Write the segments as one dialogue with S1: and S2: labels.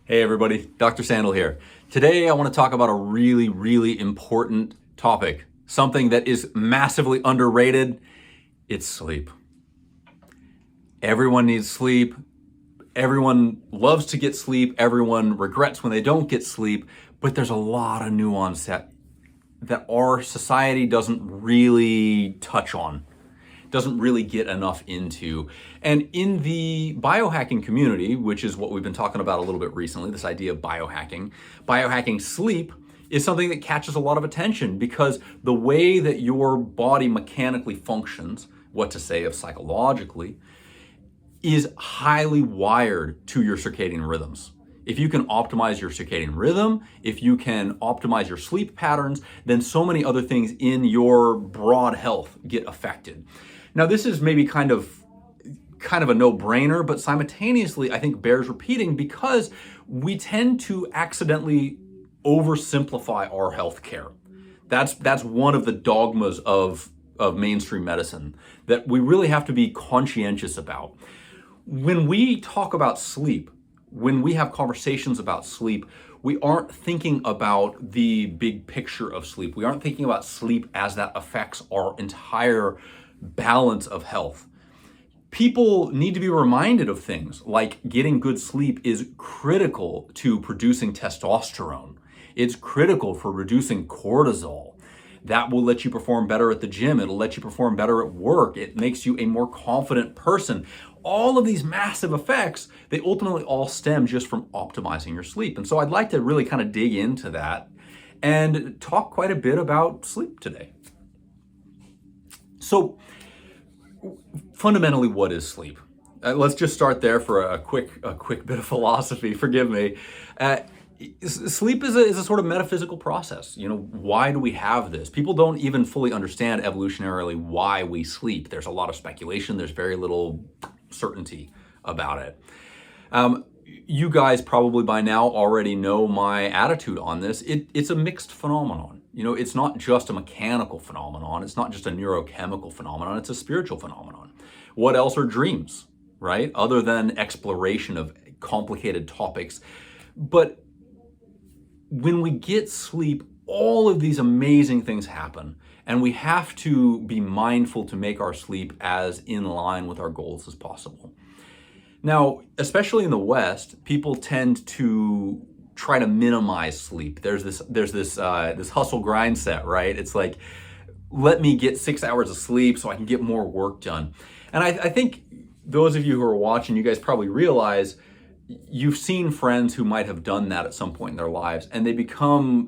S1: Hey everybody, Dr. Sandal here. Today I want to talk about a really important topic, something that is massively underrated. It's sleep. Everyone needs sleep. Everyone loves to get sleep. Everyone regrets when they don't get sleep, but there's a lot of nuance that our society doesn't really touch on, doesn't really get enough into. And in the biohacking community, which is what we've been talking about a little bit recently, this idea of biohacking sleep is something that catches a lot of attention because the way that your body mechanically functions, what to say of psychologically, is highly wired to your circadian rhythms. If you can optimize your circadian rhythm, if you can optimize your sleep patterns, then so many other things in your broad health get affected. Now, this is maybe kind of a no-brainer, but simultaneously I think bears repeating because we tend to accidentally oversimplify our healthcare. That's one of the dogmas of mainstream medicine that we really have to be conscientious about. When we talk about sleep, when we have conversations about sleep, we aren't thinking about the big picture of sleep. We aren't thinking about sleep as that affects our entire balance of health. People need to be reminded of things like getting good sleep is critical to producing testosterone. It's critical for reducing cortisol. That will let you perform better at the gym. It'll let you perform better at work. It makes you a more confident person. All of these massive effects, they ultimately all stem just from optimizing your sleep. And so I'd like to really kind of dig into that and talk quite a bit about sleep today. So fundamentally, what is sleep? Let's just start there for a quick bit of philosophy. Forgive me. Sleep is a sort of metaphysical process. You know, why do we have this? People don't even fully understand evolutionarily why we sleep. There's a lot of speculation. There's very little certainty about it. You guys probably by now already know my attitude on this. It's a mixed phenomenon. You know, it's not just a mechanical phenomenon. It's not just a neurochemical phenomenon. It's a spiritual phenomenon. What else are dreams, right? Other than exploration of complicated topics. But when we get sleep, all of these amazing things happen, and we have to be mindful to make our sleep as in line with our goals as possible. Now, especially in the West, people tend to try to minimize sleep. There's this hustle grind set, right? It's like, let me get 6 hours of sleep so I can get more work done. And I think those of you who are watching, you guys probably realize you've seen friends who might have done that at some point in their lives, and they become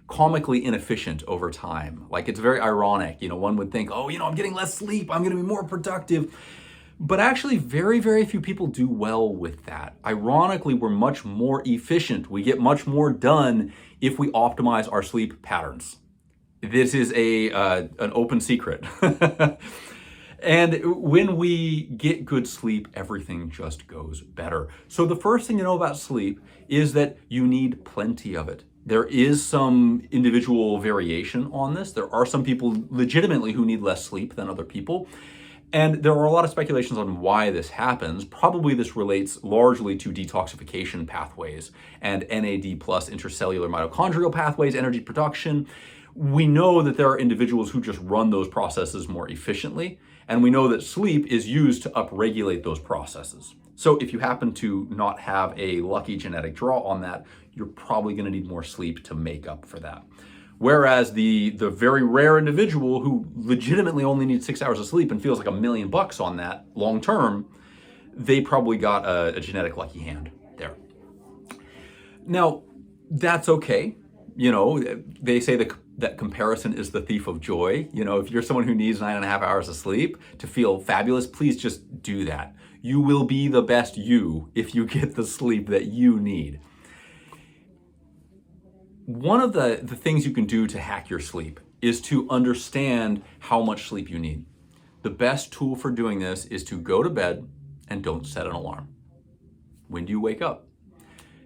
S1: comically inefficient over time. Like, it's very ironic. You know, one would think, oh, I'm getting less sleep, I'm going to be more productive. But actually, very few people do well with that. Ironically, we're much more efficient. We get much more done if we optimize our sleep patterns. This is an open secret. And when we get good sleep, everything just goes better. So the first thing to know about sleep is that you need plenty of it. There is some individual variation on this. There are some people legitimately who need less sleep than other people. And there are a lot of speculations on why this happens. Probably this relates largely to detoxification pathways and NAD plus intercellular mitochondrial pathways, energy production. We know that there are individuals who just run those processes more efficiently. And we know that sleep is used to upregulate those processes. So if you happen to not have a lucky genetic draw on that, you're probably going to need more sleep to make up for that. Whereas the very rare individual who legitimately only needs 6 hours of sleep and feels like $1 million on that long term, they probably got a genetic lucky hand there. Now, that's okay. You know, they say that comparison is the thief of joy. You know, if you're someone who needs 9.5 hours of sleep to feel fabulous, please just do that. You will be the best you if you get the sleep that you need. One of the things you can do to hack your sleep is to understand how much sleep you need. The best tool for doing this is to go to bed and don't set an alarm. When do you wake up?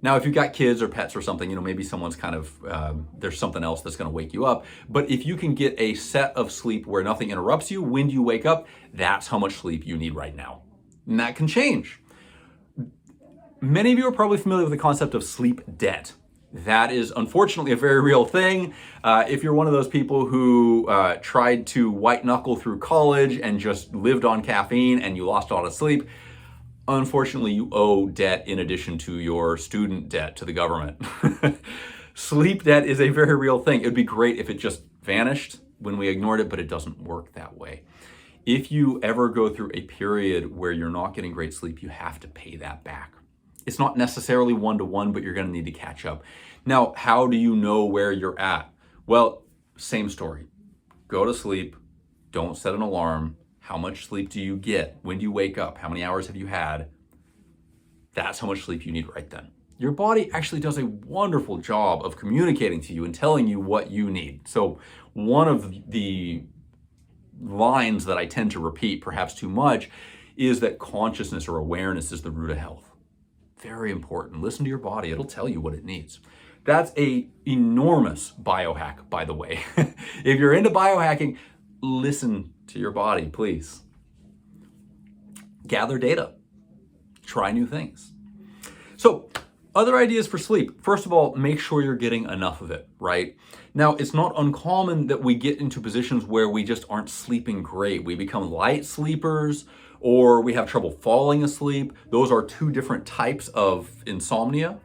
S1: Now, if you've got kids or pets or something, maybe someone's kind of, there's something else that's going to wake you up. But if you can get a set of sleep where nothing interrupts you, when do you wake up? That's how much sleep you need right now. And that can change. Many of you are probably familiar with the concept of sleep debt. That is unfortunately a very real thing. If you're one of those people who tried to white knuckle through college and just lived on caffeine and you lost a lot of sleep, unfortunately you owe debt in addition to your student debt to the government. Sleep debt is a very real thing. It would be great if it just vanished when we ignored it, but it doesn't work that way. If you ever go through a period where you're not getting great sleep, you have to pay that back. It's not necessarily one-to-one, but you're going to need to catch up. Now, how do you know where you're at? Well, same story. Go to sleep. Don't set an alarm. How much sleep do you get? When do you wake up? How many hours have you had? That's how much sleep you need right then. Your body actually does a wonderful job of communicating to you and telling you what you need. So one of the lines that I tend to repeat, perhaps too much, is that consciousness or awareness is the root of health. Very important. Listen to your body. It'll tell you what it needs. That's an enormous biohack, by the way. If you're into biohacking, listen to your body, please. Gather data. Try new things. So, other ideas for sleep. First of all, make sure you're getting enough of it, right? Now, it's not uncommon that we get into positions where we just aren't sleeping great. We become light sleepers, or we have trouble falling asleep. Those are two different types of insomnia.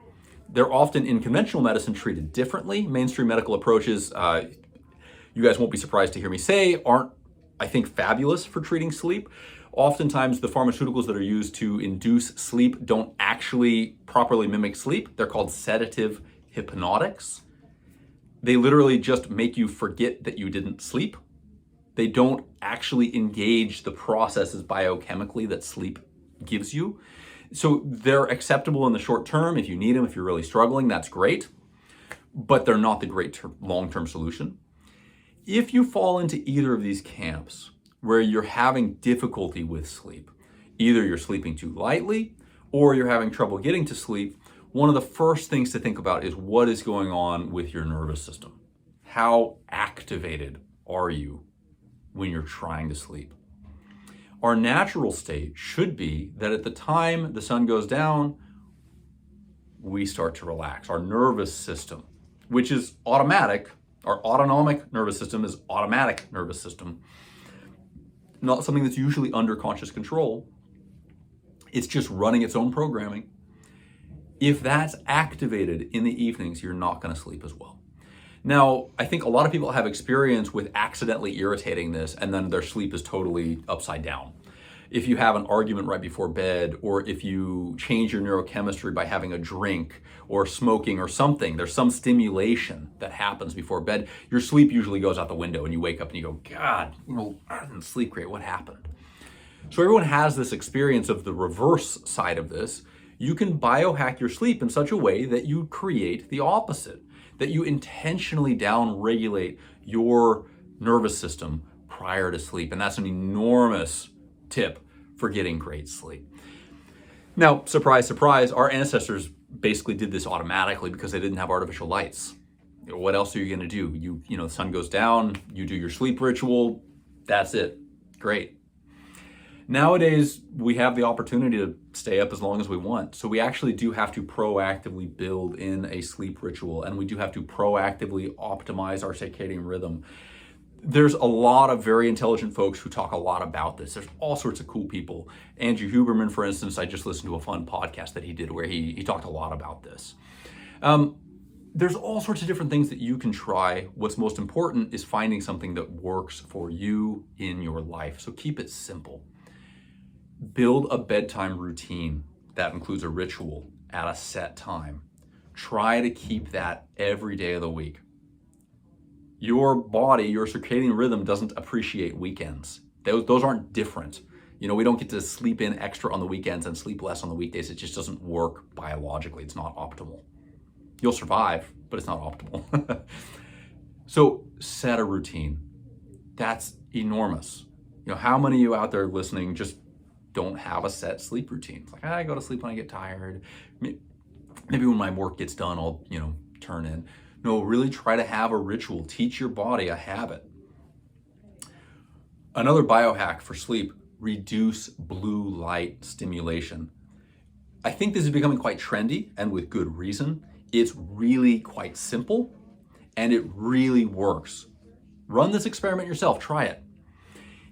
S1: They're often in conventional medicine treated differently. Mainstream medical approaches, you guys won't be surprised to hear me say, aren't, I think, fabulous for treating sleep. Oftentimes, the pharmaceuticals that are used to induce sleep don't actually properly mimic sleep. They're called sedative hypnotics. They literally just make you forget that you didn't sleep. They don't actually engage the processes biochemically that sleep gives you. So they're acceptable in the short term. If you need them, if you're really struggling, that's great. But they're not the great long-term solution. If you fall into either of these camps where you're having difficulty with sleep, either you're sleeping too lightly or you're having trouble getting to sleep, one of the first things to think about is what is going on with your nervous system. How activated are you when you're trying to sleep? Our natural state should be that at the time the sun goes down, we start to relax. Our nervous system, which is automatic, our autonomic nervous system is automatic nervous system, not something that's usually under conscious control. It's just running its own programming. If that's activated in the evenings, you're not going to sleep as well. Now, I think a lot of people have experience with accidentally irritating this and then their sleep is totally upside down. If you have an argument right before bed, or if you change your neurochemistry by having a drink or smoking or something, there's some stimulation that happens before bed, your sleep usually goes out the window and you wake up and you go, God, I didn't sleep great, what happened? So everyone has this experience of the reverse side of this. You can biohack your sleep in such a way that you create the opposite, that you intentionally down-regulate your nervous system prior to sleep. And that's an enormous tip for getting great sleep. Now, surprise, surprise, our ancestors basically did this automatically because they didn't have artificial lights. What else are you gonna do? The sun goes down, you do your sleep ritual, that's it, great. Nowadays, we have the opportunity to stay up as long as we want. So we actually do have to proactively build in a sleep ritual, and we do have to proactively optimize our circadian rhythm. There's a lot of very intelligent folks who talk a lot about this. There's all sorts of cool people. Andrew Huberman, for instance, I just listened to a fun podcast that he did where he talked a lot about this. There's all sorts of different things that you can try. What's most important is finding something that works for you in your life. So keep it simple. Build a bedtime routine that includes a ritual at a set time. Try to keep that every day of the week. Your body, your circadian rhythm doesn't appreciate weekends. Those aren't different. We don't get to sleep in extra on the weekends and sleep less on the weekdays. It just doesn't work biologically. It's not optimal. You'll survive, but it's not optimal. So set a routine. That's enormous. How many of you out there listening just don't have a set sleep routine? It's like, I go to sleep when I get tired. Maybe when my work gets done, I'll, turn in. No, really try to have a ritual. Teach your body a habit. Another biohack for sleep, reduce blue light stimulation. I think this is becoming quite trendy, and with good reason. It's really quite simple, and it really works. Run this experiment yourself, try it.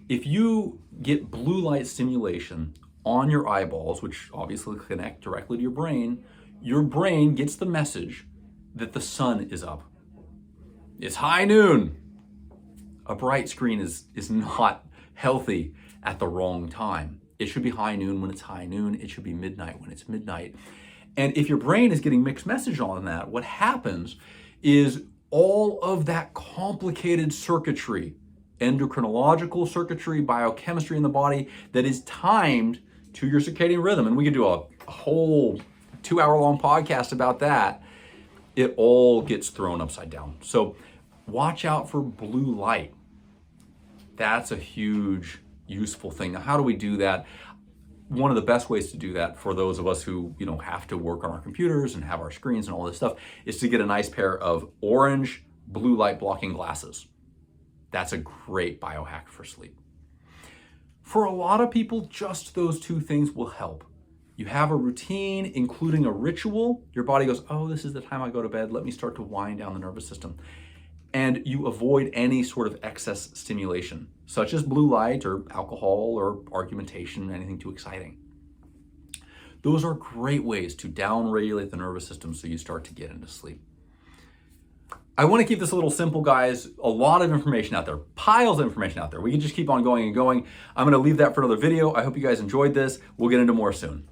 S1: If you get blue light stimulation on your eyeballs, which obviously connect directly to your brain gets the message that the sun is up. It's high noon. A bright screen is not healthy at the wrong time. It should be high noon when it's high noon. It should be midnight when it's midnight. And if your brain is getting mixed message on that, what happens is all of that complicated circuitry, endocrinological circuitry, biochemistry in the body that is timed to your circadian rhythm. And we could do a whole 2-hour-long podcast about that. It all gets thrown upside down. So watch out for blue light. That's a huge, useful thing. Now, how do we do that? One of the best ways to do that for those of us who, have to work on our computers and have our screens and all this stuff is to get a nice pair of orange blue light blocking glasses. That's a great biohack for sleep. For a lot of people, just those two things will help. You have a routine, including a ritual. Your body goes, oh, this is the time I go to bed. Let me start to wind down the nervous system. And you avoid any sort of excess stimulation, such as blue light or alcohol or argumentation, anything too exciting. Those are great ways to downregulate the nervous system so you start to get into sleep. I want to keep this a little simple, guys. A lot of information out there, piles of information out there. We can just keep on going and going. I'm going to leave that for another video. I hope you guys enjoyed this. We'll get into more soon.